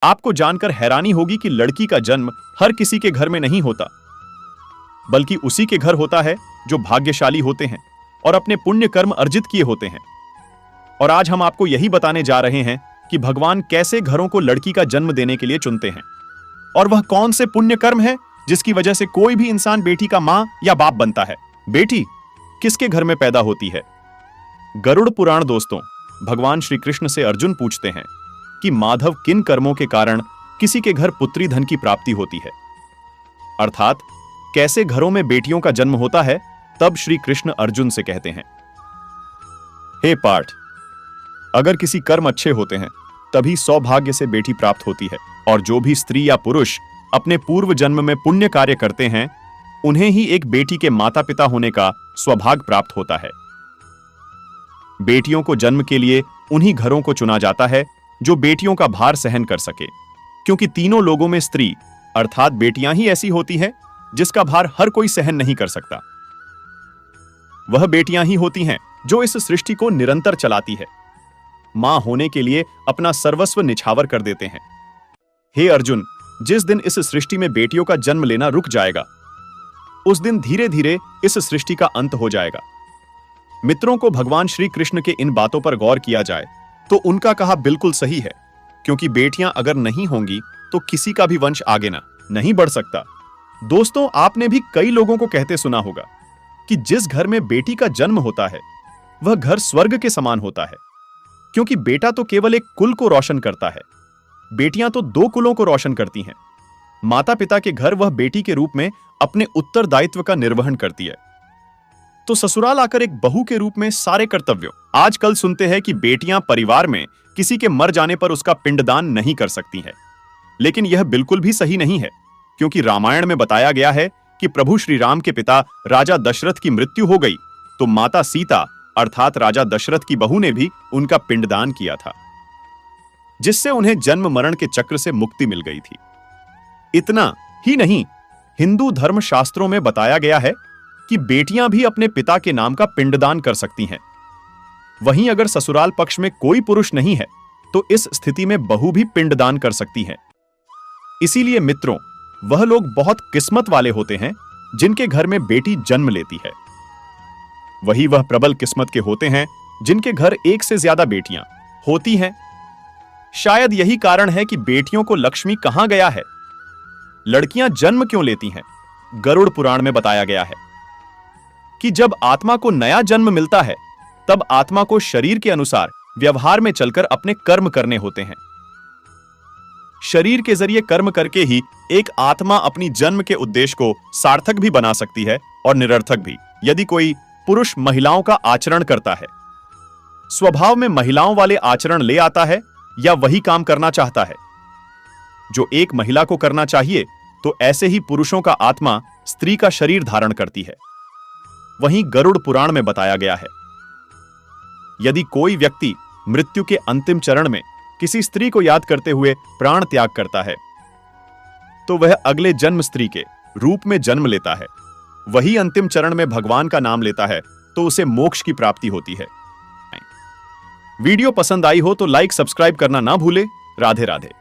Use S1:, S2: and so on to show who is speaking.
S1: आपको जानकर हैरानी होगी कि लड़की का जन्म हर किसी के घर में नहीं होता, बल्कि उसी के घर होता है जो भाग्यशाली होते हैं और अपने पुण्य कर्म अर्जित किए होते हैं। और आज हम आपको यही बताने जा रहे हैं कि भगवान कैसे घरों को लड़की का जन्म देने के लिए चुनते हैं, और वह कौन से पुण्य कर्म है जिसकी वजह से कोई भी इंसान बेटी का मां या बाप बनता है। बेटी किसके घर में पैदा होती है? गरुड़ पुराण दोस्तों, भगवान श्री कृष्ण से अर्जुन पूछते हैं कि माधव किन कर्मों के कारण किसी के घर पुत्री धन की प्राप्ति होती है, अर्थात कैसे घरों में बेटियों का जन्म होता है। तब श्री कृष्ण अर्जुन से कहते हैं, हे पार्थ, अगर किसी कर्म अच्छे होते हैं तभी सौभाग्य से बेटी प्राप्त होती है, और जो भी स्त्री या पुरुष अपने पूर्व जन्म में पुण्य कार्य करते हैं उन्हें ही एक बेटी के माता पिता होने का सौभाग्य प्राप्त होता है। बेटियों को जन्म के लिए उन्हीं घरों को चुना जाता है जो बेटियों का भार सहन कर सके, क्योंकि तीनों लोगों में स्त्री अर्थात बेटियां ही ऐसी होती है जिसका भार हर कोई सहन नहीं कर सकता। वह बेटियां ही होती हैं जो इस सृष्टि को निरंतर चलाती है, मां होने के लिए अपना सर्वस्व निछावर कर देते हैं। हे अर्जुन, जिस दिन इस सृष्टि में बेटियों का जन्म लेना रुक जाएगा उस दिन धीरे धीरे इस सृष्टि का अंत हो जाएगा। मित्रों को भगवान श्री कृष्ण के इन बातों पर गौर किया जाए तो उनका कहा बिल्कुल सही है, क्योंकि बेटियां अगर नहीं होंगी तो किसी का भी वंश आगे नहीं बढ़ सकता। दोस्तों, आपने भी कई लोगों को कहते सुना होगा कि जिस घर में बेटी का जन्म होता है वह घर स्वर्ग के समान होता है, क्योंकि बेटा तो केवल एक कुल को रोशन करता है, बेटियां तो दो कुलों को रोशन करती हैं। माता पिता के घर वह बेटी के रूप में अपने उत्तरदायित्व का निर्वहन करती है, तो ससुराल आकर एक बहू के रूप में सारे कर्तव्यों। आजकल सुनते हैं कि बेटियां परिवार में किसी के मर जाने पर उसका पिंडदान नहीं कर सकती हैं, लेकिन यह बिल्कुल भी सही नहीं है, क्योंकि रामायण में बताया गया है कि प्रभु श्री राम के पिता राजा दशरथ की मृत्यु हो गई तो माता सीता अर्थात राजा दशरथ की बहू ने भी उनका पिंडदान किया था, जिससे उन्हें जन्म मरण के चक्र से मुक्ति मिल गई थी। इतना ही नहीं, हिंदू धर्म शास्त्रों में बताया गया है कि बेटियां भी अपने पिता के नाम का पिंडदान कर सकती हैं। वहीं अगर ससुराल पक्ष में कोई पुरुष नहीं है तो इस स्थिति में बहू भी पिंडदान कर सकती है। इसीलिए मित्रों, वह लोग बहुत किस्मत वाले होते हैं जिनके घर में बेटी जन्म लेती है। वही वह प्रबल किस्मत के होते हैं जिनके घर एक से ज्यादा बेटियां होती हैं। शायद यही कारण है कि बेटियों को लक्ष्मी कहा गया है। लड़कियां जन्म क्यों लेती हैं? गरुड़ पुराण में बताया गया है कि जब आत्मा को नया जन्म मिलता है तब आत्मा को शरीर के अनुसार व्यवहार में चलकर अपने कर्म करने होते हैं। शरीर के जरिए कर्म करके ही एक आत्मा अपनी जन्म के उद्देश्य को सार्थक भी बना सकती है और निरर्थक भी। यदि कोई पुरुष महिलाओं का आचरण करता है, स्वभाव में महिलाओं वाले आचरण ले आता है या वही काम करना चाहता है जो एक महिला को करना चाहिए, तो ऐसे ही पुरुषों का आत्मा स्त्री का शरीर धारण करती है। वहीं गरुड़ पुराण में बताया गया है, यदि कोई व्यक्ति मृत्यु के अंतिम चरण में किसी स्त्री को याद करते हुए प्राण त्याग करता है तो वह अगले जन्म स्त्री के रूप में जन्म लेता है। वही अंतिम चरण में भगवान का नाम लेता है तो उसे मोक्ष की प्राप्ति होती है। वीडियो पसंद आई हो तो लाइक सब्सक्राइब करना ना भूले। राधे राधे।